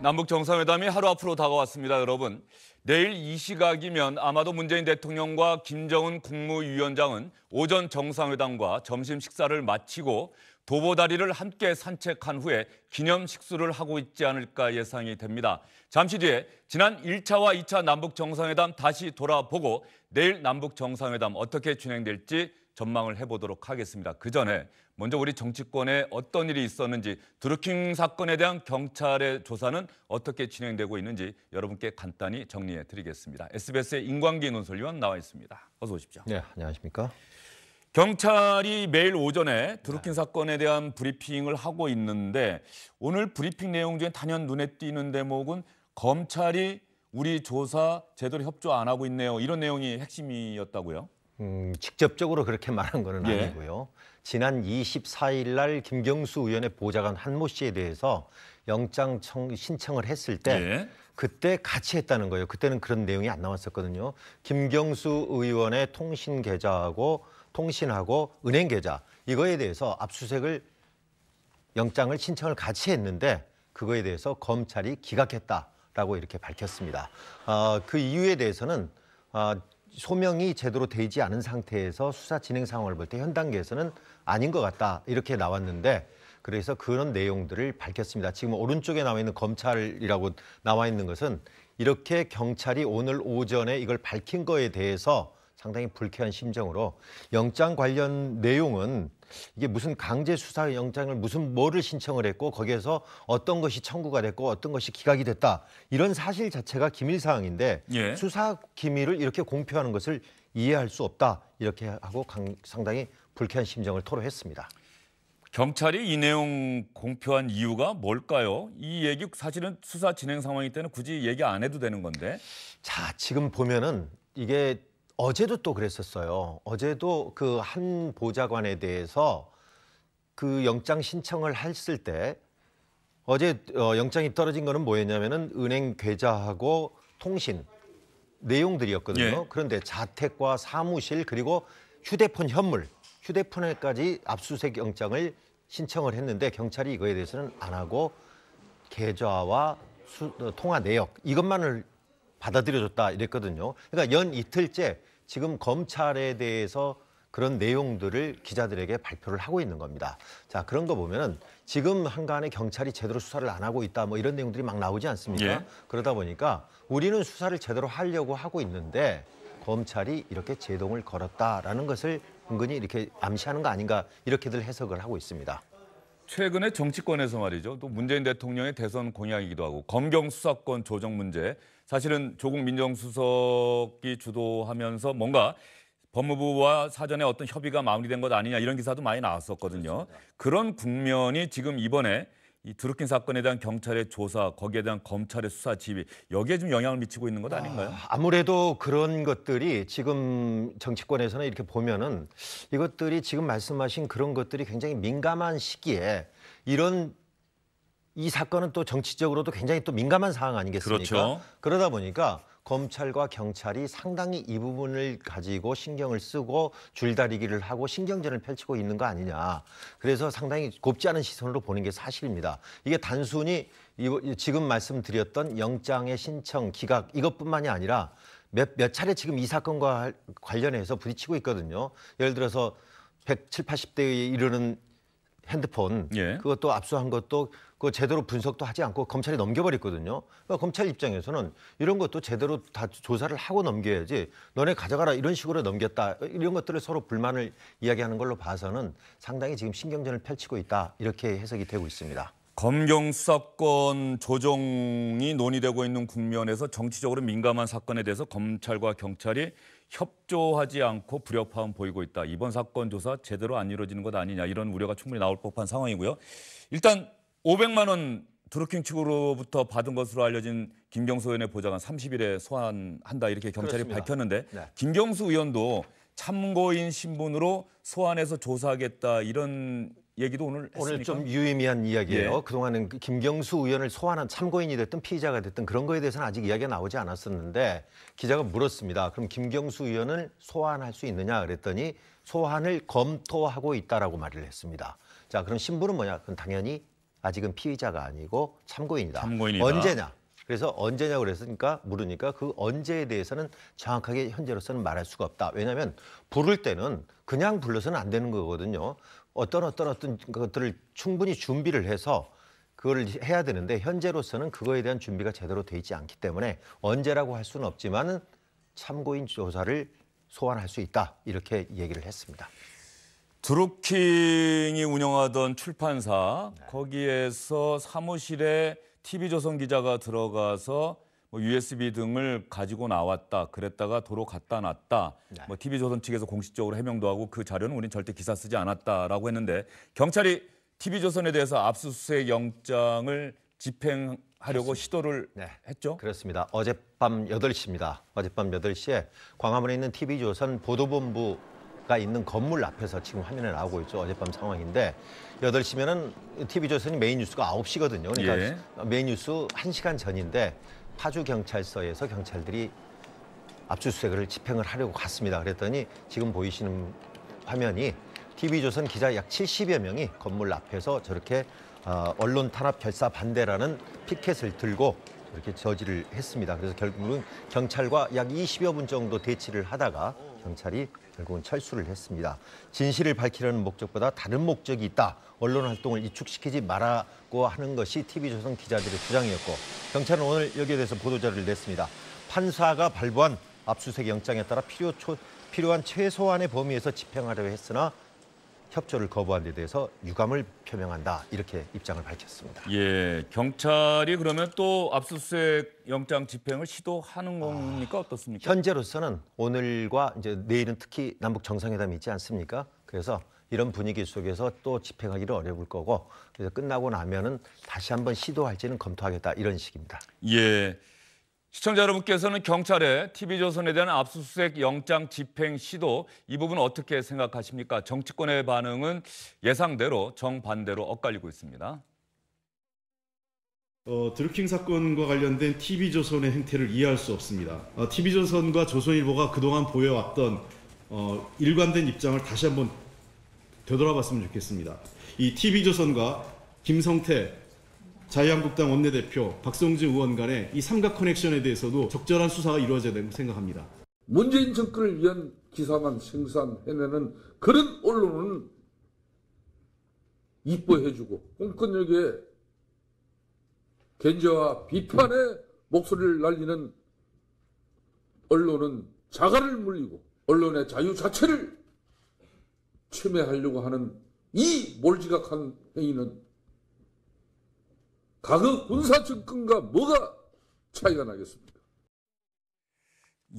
남북 정상회담이 하루 앞으로 다가왔습니다, 여러분. 내일 이 시각이면 아마도 문재인 대통령과 김정은 국무위원장은 오전 정상회담과 점심 식사를 마치고 도보다리를 함께 산책한 후에 기념 식수를 하고 있지 않을까 예상이 됩니다. 잠시 뒤에 지난 1차와 2차 남북 정상회담 다시 돌아보고 내일 남북 정상회담 어떻게 진행될지 전망을 해보도록 하겠습니다. 그 전에 먼저 우리 정치권에 어떤 일이 있었는지, 드루킹 사건에 대한 경찰의 조사는 어떻게 진행되고 있는지 여러분께 간단히 정리해 드리겠습니다. SBS의 임광기 논설위원 나와 있습니다. 어서 오십시오. 네, 안녕하십니까? 경찰이 매일 오전에 드루킹 사건에 대한 브리핑을 하고 있는데 오늘 브리핑 내용 중에 단연 눈에 띄는 대목은 검찰이 우리 조사 제대로 협조 안 하고 있네요. 이런 내용이 핵심이었다고요? 직접적으로 그렇게 말한 건 아니고요. 지난 24일 날 김경수 의원의 보좌관 한모 씨에 대해서 영장 신청을 했을 때 그때 같이 했다는 거예요. 그때는 그런 내용이 안 나왔었거든요. 김경수 의원의 통신 계좌하고 통신하고 은행 계좌 이거에 대해서 압수수색을 영장을 신청을 같이 했는데 그거에 대해서 검찰이 기각했다라고 이렇게 밝혔습니다. 그 이유에 대해서는 소명이 제대로 되지 않은 상태에서 수사 진행 상황을 볼 때 현 단계에서는 아닌 것 같다 이렇게 나왔는데 그래서 그런 내용들을 밝혔습니다. 지금 오른쪽에 나와 있는 검찰이라고 나와 있는 것은 이렇게 경찰이 오늘 오전에 이걸 밝힌 거에 대해서 상당히 불쾌한 심정으로 영장 관련 내용은 이게 무슨 강제 수사 영장을 뭐를 신청을 했고 거기에서 어떤 것이 청구가 됐고 어떤 것이 기각이 됐다 이런 사실 자체가 기밀 사항인데 수사 기밀을 이렇게 공표하는 것을 이해할 수 없다 이렇게 하고 상당히 불쾌한 심정을 토로했습니다. 경찰이 이 내용 공표한 이유가 뭘까요? 이 얘기 사실은 수사 진행 상황이기 때문에 굳이 얘기 안 해도 되는 건데. 자, 지금 보면은 이게 어제도 또 그랬었어요. 어제도 그 한 보좌관에 대해서 그 영장 신청을 했을 때 어제 영장이 떨어진 거는 뭐였냐면은 은행 계좌하고 통신 내용들이었거든요. 그런데 자택과 사무실 그리고 휴대폰 현물, 휴대폰에까지 압수수색 영장을 신청을 했는데 경찰이 이거에 대해서는 안 하고 계좌와 통화 내역 이것만을 받아들여줬다 이랬거든요. 그러니까 연 이틀째 지금 검찰에 대해서 그런 내용들을 기자들에게 발표를 하고 있는 겁니다. 자, 그런 거 보면은 지금 한간에 경찰이 제대로 수사를 안 하고 있다 뭐 이런 내용들이 막 나오지 않습니까? 그러다 보니까 우리는 수사를 제대로 하려고 하고 있는데 검찰이 이렇게 제동을 걸었다라는 것을 은근히 이렇게 암시하는 거 아닌가 이렇게들 해석을 하고 있습니다. 최근에 정치권에서 말이죠. 또 문재인 대통령의 대선 공약이기도 하고 검경 수사권 조정 문제. 사실은 조국 민정수석이 주도하면서 뭔가 법무부와 사전에 어떤 협의가 마무리된 것 아니냐 이런 기사도 많이 나왔었거든요. 그렇습니다. 그런 국면이 지금 이번에 이 드루킹 사건에 대한 경찰의 조사, 거기에 대한 검찰의 수사 지휘 여기에 좀 영향을 미치고 있는 것 아닌가요? 아무래도 그런 것들이 지금 정치권에서는 이렇게 보면은 이것들이 지금 말씀하신 그런 것들이 굉장히 민감한 시기에 이 사건은 또 정치적으로도 굉장히 또 민감한 사항 아니겠습니까? 그렇죠. 그러다 보니까 검찰과 경찰이 상당히 이 부분을 가지고 신경을 쓰고 줄다리기를 하고 신경전을 펼치고 있는 거 아니냐. 그래서 상당히 곱지 않은 시선으로 보는 게 사실입니다. 이게 단순히 지금 말씀드렸던 영장의 신청, 기각 이것뿐만이 아니라 몇 차례 지금 이 사건과 관련해서 부딪히고 있거든요. 예를 들어서 170, 80대에 이르는 핸드폰 그것도 압수한 것도 그 제대로 분석도 하지 않고 검찰이 넘겨버렸거든요. 그러니까 검찰 입장에서는 이런 것도 제대로 다 조사를 하고 넘겨야지 너네 가져가라 이런 식으로 넘겼다. 이런 것들을 서로 불만을 이야기하는 걸로 봐서는 상당히 지금 신경전을 펼치고 있다. 이렇게 해석이 되고 있습니다. 검경 수사권 조정이 논의되고 있는 국면에서 정치적으로 민감한 사건에 대해서 검찰과 경찰이 협조하지 않고 불협화음 보이고 있다. 이번 사건 조사 제대로 안 이루어지는 것 아니냐 이런 우려가 충분히 나올 법한 상황이고요. 일단 500만 원 드루킹 측으로부터 받은 것으로 알려진 김경수 의원의 보좌관 30일에 소환한다 이렇게 경찰이 그렇습니다. 밝혔는데 김경수 의원도 참고인 신분으로 소환해서 조사하겠다 이런 얘기도 오늘 했습니까? 오늘 좀 유의미한 이야기예요. 그동안은 김경수 의원을 소환한 참고인이 됐든 피의자가 됐든 그런 거에 대해서는 아직 이야기가 나오지 않았었는데 기자가 물었습니다. 그럼 김경수 의원을 소환할 수 있느냐 그랬더니 소환을 검토하고 있다라고 말을 했습니다. 자, 그럼 신분은 뭐냐? 그건 당연히 아직은 피의자가 아니고 참고인이다. 참고인이다. 언제냐? 그래서 언제냐고 그랬으니까 물으니까 그 언제에 대해서는 정확하게 현재로서는 말할 수가 없다. 왜냐하면 부를 때는 그냥 불러서는 안 되는 거거든요. 어떤 것들을 충분히 준비를 해서 그걸 해야 되는데 현재로서는 그거에 대한 준비가 제대로 돼 있지 않기 때문에 언제라고 할 수는 없지만 참고인 조사를 소환할 수 있다. 이렇게 얘기를 했습니다. 드루킹이 운영하던 출판사 거기에서 사무실에 TV조선 기자가 들어가서 뭐 USB 등을 가지고 나왔다. 그랬다가 도로 갖다 놨다. 뭐 TV조선 측에서 공식적으로 해명도 하고 그 자료는 우린 절대 기사 쓰지 않았다라고 했는데 경찰이 TV조선에 대해서 압수수색 영장을 집행하려고 시도를 했죠? 그렇습니다. 어젯밤 8시입니다. 어젯밤 8시에 광화문에 있는 TV조선 보도본부가 있는 건물 앞에서 지금 화면에 나오고 있죠. 어젯밤 상황인데 8시면은 TV조선이 메인 뉴스가 9시거든요. 그러니까 메인 뉴스 1시간 전인데 파주경찰서에서 경찰들이 압수수색을 집행을 하려고 갔습니다. 그랬더니 지금 보이시는 화면이 TV조선 기자 약 70여 명이 건물 앞에서 저렇게 언론 탄압 결사 반대라는 피켓을 들고 이렇게 저지를 했습니다. 그래서 결국은 경찰과 약 20여 분 정도 대치를 하다가 경찰이 결국은 철수를 했습니다. 진실을 밝히려는 목적보다 다른 목적이 있다. 언론 활동을 이축시키지 말라고 하는 것이 TV조선 기자들의 주장이었고 경찰은 오늘 여기에 대해서 보도자료를 냈습니다. 판사가 발부한 압수수색 영장에 따라 필요한 최소한의 범위에서 집행하려 했으나 협조를 거부한 데 대해서 유감을 표명한다. 이렇게 입장을 밝혔습니다. 예, 경찰이 그러면 또 압수수색 영장 집행을 시도하는 겁니까? 어떻습니까? 현재로서는 오늘과 이제 내일은 특히 남북 정상회담이 있지 않습니까? 그래서 이런 분위기 속에서 또 집행하기는 어려울 거고 그래서 끝나고 나면은 다시 한번 시도할지는 검토하겠다 이런 식입니다. 예. 시청자 여러분께서는 경찰의 TV조선에 대한 압수수색 영장 집행 시도 이 부분 어떻게 생각하십니까? 정치권의 반응은 예상대로 정반대로 엇갈리고 있습니다. 드루킹 사건과 관련된 TV조선의 행태를 이해할 수 없습니다. TV조선과 조선일보가 그동안 보여왔던 일관된 입장을 다시 한번 되돌아봤으면 좋겠습니다. 이 TV조선과 김성태 자유한국당 원내대표 박성준 의원 간의 이 삼각 커넥션에 대해서도 적절한 수사가 이루어져야 된다고 생각합니다. 문재인 정권을 위한 기사만 생산해내는 그런 언론은 이뻐해주고 공권력의 견제와 비판의 목소리를 날리는 언론은 자갈을 물리고 언론의 자유 자체를 침해하려고 하는 이 몰지각한 행위는 과거 군사 정권과 뭐가 차이가 나겠습니까?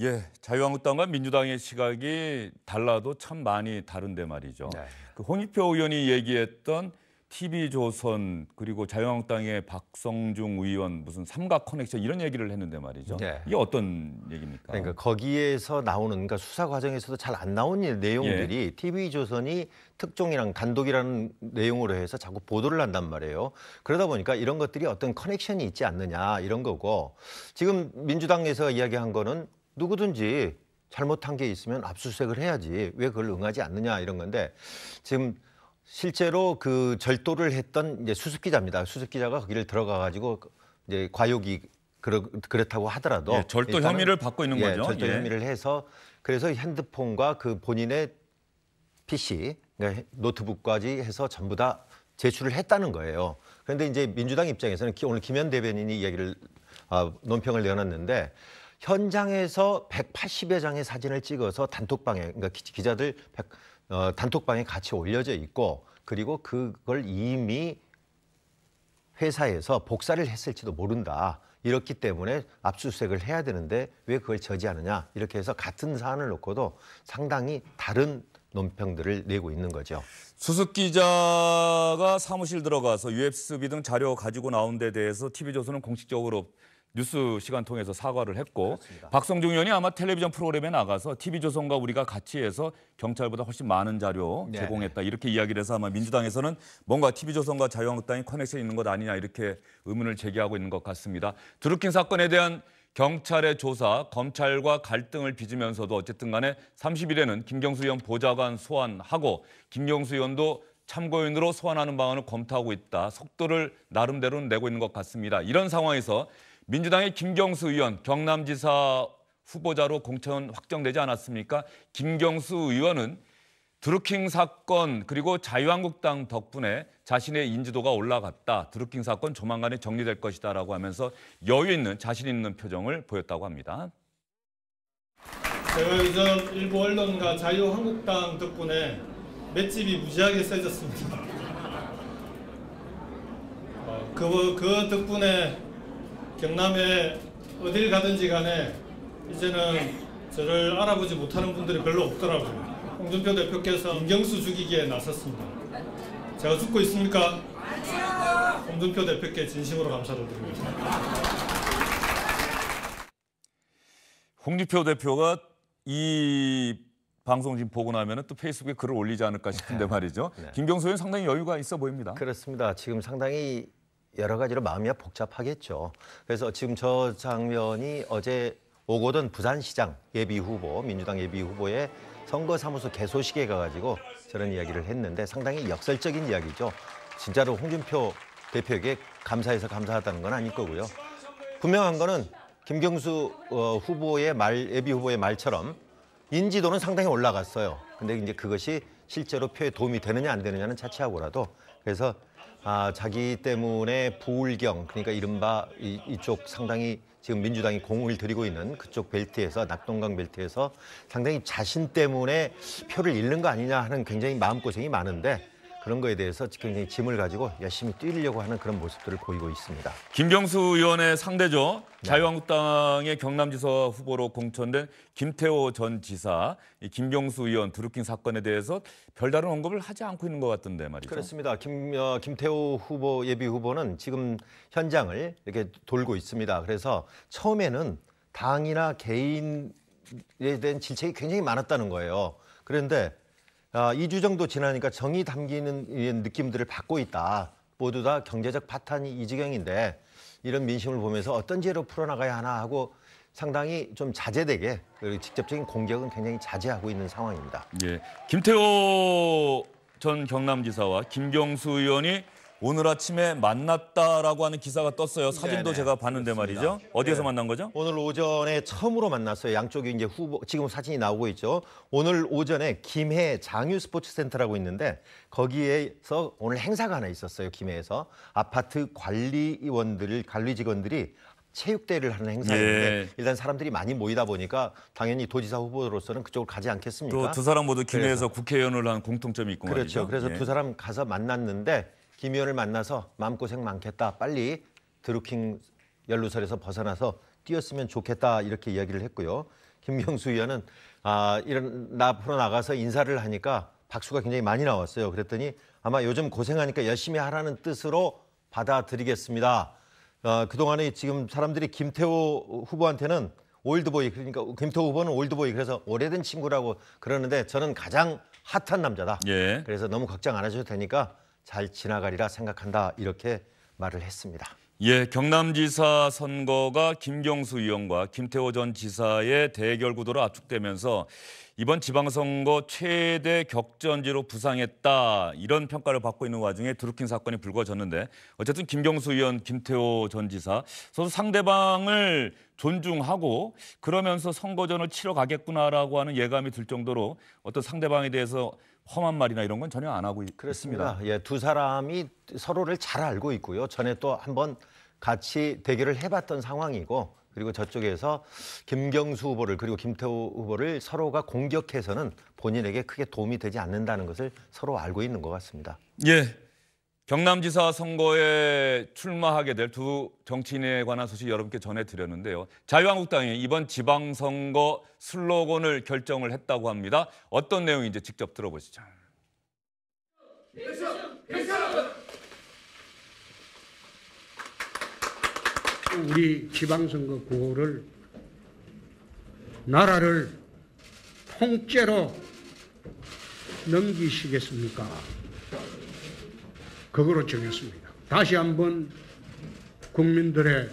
예, 자유한국당과 민주당의 시각이 달라도 참 많이 다른데 말이죠. 그 홍익표 의원이 얘기했던 TV조선 그리고 자유한국당의 박성중 의원 무슨 삼각 커넥션 이런 얘기를 했는데 말이죠. 이게 어떤 얘기입니까? 그러니까 거기에서 나오는 그러니까 수사 과정에서도 잘 안 나오는 내용들이 TV조선이 특종이랑 단독이라는 내용으로 해서 자꾸 보도를 한단 말이에요. 그러다 보니까 이런 것들이 어떤 커넥션이 있지 않느냐 이런 거고 지금 민주당에서 이야기한 거는 누구든지 잘못한 게 있으면 압수수색을 해야지 왜 그걸 응하지 않느냐 이런 건데 지금 실제로 그 절도를 했던 이제 수습 기자입니다. 수습 기자가 거기를 들어가 가지고 이제 과욕이 그렇다고 하더라도 절도 혐의를 받고 있는 거죠. 절도 혐의를 해서 그래서 핸드폰과 그 본인의 PC, 그러니까 노트북까지 해서 전부 다 제출을 했다는 거예요. 그런데 이제 민주당 입장에서는 오늘 김현 대변인이 이야기를 논평을 내놨는데 현장에서 180여 장의 사진을 찍어서 단톡방에 그러니까 기자들 단톡방에 같이 올려져 있고 그리고 그걸 이미 회사에서 복사를 했을지도 모른다. 이렇기 때문에 압수수색을 해야 되는데 왜 그걸 저지하느냐. 이렇게 해서 같은 사안을 놓고도 상당히 다른 논평들을 내고 있는 거죠. 수습 기자가 사무실 들어가서 USB 등 자료 가지고 나온 데 대해서 TV조선은 공식적으로 뉴스 시간 통해서 사과를 했고 그렇습니다. 박성중 의원이 아마 텔레비전 프로그램에 나가서 TV조선과 우리가 같이 해서 경찰보다 훨씬 많은 자료 제공했다. 이렇게 이야기를 해서 아마 민주당에서는 뭔가 TV조선과 자유한국당이 커넥션이 있는 것 아니냐 이렇게 의문을 제기하고 있는 것 같습니다. 드루킹 사건에 대한 경찰의 조사, 검찰과 갈등을 빚으면서도 어쨌든 간에 30일에는 김경수 의원 보좌관 소환하고 김경수 의원도 참고인으로 소환하는 방안을 검토하고 있다. 속도를 나름대로는 내고 있는 것 같습니다. 이런 상황에서 민주당의 김경수 의원 경남지사 후보자로 공천 확정되지 않았습니까? 김경수 의원은 드루킹 사건 그리고 자유한국당 덕분에 자신의 인지도가 올라갔다. 드루킹 사건 조만간에 정리될 것이다라고 하면서 여유 있는 자신 있는 표정을 보였다고 합니다. 제가 요즘 일부 언론과 자유한국당 덕분에 맷집이 무지하게 세졌습니다. 그 덕분에 경남에 어딜 가든지 간에 이제는 저를 알아보지 못하는 분들이 별로 없더라고요. 홍준표 대표께서 김경수 죽이기에 나섰습니다. 제가 죽고 있습니까? 홍준표 대표께 진심으로 감사를 드립니다. 홍준표 대표가 이 방송 지금 보고 나면 또 페이스북에 글을 올리지 않을까 싶은데 말이죠. 네. 김경수 의원 상당히 여유가 있어 보입니다. 그렇습니다. 지금 상당히 여러 가지로 마음이 복잡하겠죠. 그래서 지금 저 장면이 어제 오거돈 부산시장 예비후보, 민주당 예비후보의 선거사무소 개소식에 가가지고 저런 이야기를 했는데 상당히 역설적인 이야기죠. 진짜로 홍준표 대표에게 감사해서 감사하다는 건 아닐 거고요. 분명한 거는 김경수 후보의 예비 후보의 말처럼 인지도는 상당히 올라갔어요. 근데 이제 그것이 실제로 표에 도움이 되느냐 안 되느냐는 차치하고라도 그래서 자기 때문에 부울경 그러니까 이른바 이쪽 상당히 지금 민주당이 공을 들이고 있는 그쪽 벨트에서 낙동강 벨트에서 상당히 자신 때문에 표를 잃는 거 아니냐 하는 굉장히 마음고생이 많은데 그런 거에 대해서 굉장히 짐을 가지고 열심히 뛰려고 하는 그런 모습들을 보이고 있습니다. 김경수 의원의 상대죠. 네. 자유한국당의 경남지사 후보로 공천된 김태호 전 지사, 이 김경수 의원 드루킹 사건에 대해서 별다른 언급을 하지 않고 있는 것 같던데 말이죠. 그렇습니다. 김태호 후보 예비 후보는 지금 현장을 이렇게 돌고 있습니다. 그래서 처음에는 당이나 개인에 대한 질책이 굉장히 많았다는 거예요. 그런데 2주 정도 지나니까 정이 담기는 느낌들을 받고 있다. 모두 다 경제적 파탄이 이 지경인데 이런 민심을 보면서 어떤 지혜로 풀어나가야 하나 하고 상당히 좀 자제되게 직접적인 공격은 굉장히 자제하고 있는 상황입니다. 예, 김태호 전 경남지사와 김경수 의원이 오늘 아침에 만났다라고 하는 기사가 떴어요. 사진도 네네, 제가 봤는데 그렇습니다. 말이죠. 어디에서 만난 거죠? 오늘 오전에 처음으로 만났어요. 양쪽이 이제 후보 지금 사진이 나오고 있죠. 오늘 오전에 김해 장유 스포츠 센터라고 있는데 거기에서 오늘 행사가 하나 있었어요. 김해에서 아파트 관리 직원들이 체육대회를 하는 행사인데 예. 일단 사람들이 많이 모이다 보니까 당연히 도지사 후보로서는 그쪽으로 가지 않겠습니까? 또 두 사람 모두 김해에서 국회의원을 한 공통점이 있고 그렇죠. 말이죠. 그래서 예. 두 사람 가서 만났는데 김 의원을 만나서 마음고생 많겠다. 빨리 드루킹 연루설에서 벗어나서 뛰었으면 좋겠다. 이렇게 이야기를 했고요. 김경수 의원은 이런 앞으로 나가서 인사를 하니까 박수가 굉장히 많이 나왔어요. 그랬더니 아마 요즘 고생하니까 열심히 하라는 뜻으로 받아들이겠습니다. 그동안에 지금 사람들이 김태호 후보한테는 올드보이 그러니까 김태호 후보는 올드보이 그래서 오래된 친구라고 그러는데 저는 가장 핫한 남자다. 예. 그래서 너무 걱정 안 하셔도 되니까 잘 지나가리라 생각한다 이렇게 말을 했습니다. 예, 경남지사 선거가 김경수 의원과 김태호 전 지사의 대결 구도로 압축되면서 이번 지방선거 최대 격전지로 부상했다 이런 평가를 받고 있는 와중에 드루킹 사건이 불거졌는데 어쨌든 김경수 의원, 김태호 전 지사 서로 상대방을 존중하고 그러면서 선거전을 치러 가겠구나라고 하는 예감이 들 정도로 어떤 상대방에 대해서 험한 말이나 이런 건 전혀 안 하고 있습니다. 예, 두 사람이 서로를 잘 알고 있고요. 전에 또 한번 같이 대결을 해봤던 상황이고 그리고 저쪽에서 김경수 후보를 그리고 김태호 후보를 서로가 공격해서는 본인에게 크게 도움이 되지 않는다는 것을 서로 알고 있는 것 같습니다. 예, 경남지사 선거에 출마하게 될 두 정치인에 관한 소식 여러분께 전해드렸는데요. 자유한국당이 이번 지방선거 슬로건을 결정을 했다고 합니다. 어떤 내용인지 직접 들어보시죠. 우리 지방선거 구호를 나라를 통째로 넘기시겠습니까? 그거로 정했습니다. 다시 한번 국민들의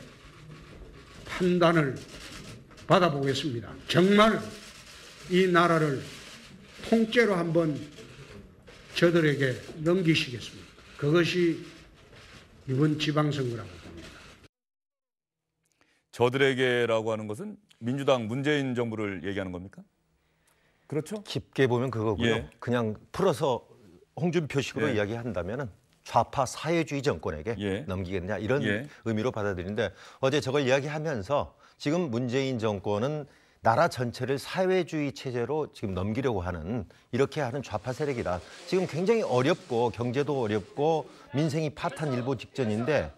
판단을 받아보겠습니다. 정말 이 나라를 통째로 한번 저들에게 넘기시겠습니다. 그것이 이번 지방선거라고 봅니다. 저들에게라고 하는 것은 민주당 문재인 정부를 얘기하는 겁니까? 그렇죠? 깊게 보면 그거고요. 예. 그냥 풀어서 홍준표식으로 예. 이야기한다면은 좌파 사회주의 정권에게 예. 넘기겠냐 이런 예. 의미로 받아들이는데 어제 저걸 이야기하면서 지금 문재인 정권은 나라 전체를 사회주의 체제로 지금 넘기려고 하는 이렇게 하는 좌파 세력이다. 지금 굉장히 어렵고 경제도 어렵고 민생이 파탄 일보 직전인데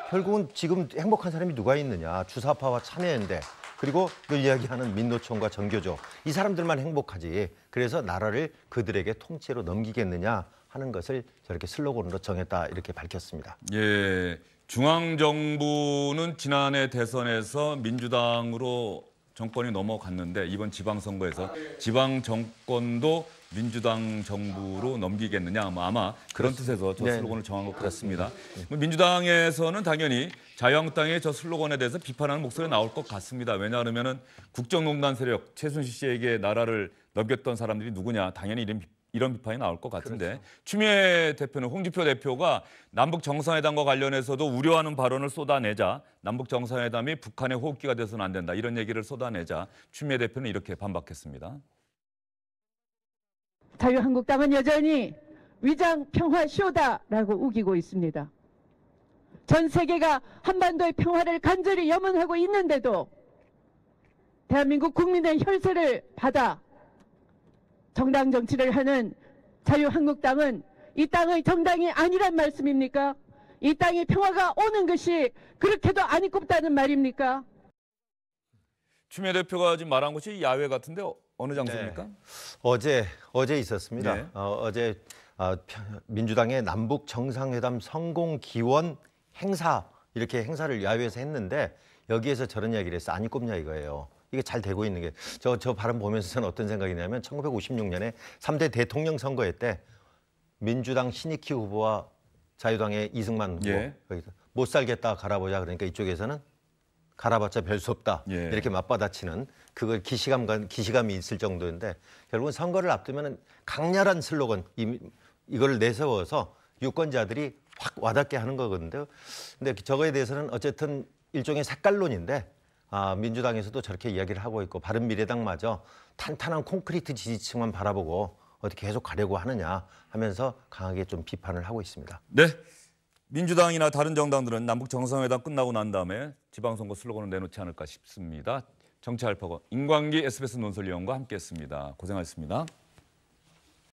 결국은 지금 행복한 사람이 누가 있느냐. 주사파와 참여연대 그리고 그 이야기하는 민노총과 정교조 이 사람들만 행복하지. 그래서 나라를 그들에게 통째로 넘기겠느냐 하는 것을 저렇게 슬로건으로 정했다 이렇게 밝혔습니다. 예, 중앙정부는 지난해 대선에서 민주당으로 정권이 넘어갔는데 이번 지방선거에서 지방 정권도 민주당 정부로 넘기겠느냐 아마 그런 뜻에서 저 슬로건을 정한 것 같습니다. 민주당에서는 당연히 자유한국당의 저 슬로건에 대해서 비판하는 목소리가 나올 것 같습니다. 왜냐하면 국정농단 세력 최순실 씨에게 나라를 넘겼던 사람들이 누구냐 당연히 이런 비판이 나올 것 같은데 그렇죠. 추미애 대표는 홍준표 대표가 남북 정상회담과 관련해서도 우려하는 발언을 쏟아내자 남북 정상회담이 북한의 호흡기가 돼서는 안 된다 이런 얘기를 쏟아내자 추미애 대표는 이렇게 반박했습니다. 자유한국당은 여전히 위장 평화 쇼다라고 우기고 있습니다. 전 세계가 한반도의 평화를 간절히 염원하고 있는데도 대한민국 국민의 혈세를 받아 정당 정치를 하는 자유한국당은 이 땅의 정당이 아니란 말씀입니까? 이 땅에 평화가 오는 것이 그렇게도 안 이꼽다는 말입니까? 추미애 대표가 지금 말한 곳이 야외 같은데 어느 장소입니까? 네. 어제 있었습니다. 네. 어제 민주당의 남북 정상회담 성공 기원 행사 이렇게 행사를 야외에서 했는데 여기에서 저런 이야기를 해서 안 이꼽냐 이거예요. 이게 잘 되고 있는 게 저 발언 보면서 저는 어떤 생각이냐면 1956년에 3대 대통령 선거회 때 민주당 신익희 후보와 자유당의 이승만 후보 예. 거기서 못 살겠다 갈아보자 그러니까 이쪽에서는 갈아봤자 별 수 없다 예. 이렇게 맞받아치는 그걸 기시감이 있을 정도인데 결국은 선거를 앞두면 강렬한 슬로건 이걸 내세워서 유권자들이 확 와닿게 하는 거거든요. 근데 저거에 대해서는 어쨌든 일종의 색깔론인데 민주당에서도 저렇게 이야기를 하고 있고 바른미래당마저 탄탄한 콘크리트 지지층만 바라보고 어떻게 계속 가려고 하느냐 하면서 강하게 좀 비판을 하고 있습니다. 네, 민주당이나 다른 정당들은 남북 정상회담 끝나고 난 다음에 지방선거 슬로건을 내놓지 않을까 싶습니다. 정치알파고 임광기 SBS 논설위원과 함께했습니다. 고생하셨습니다.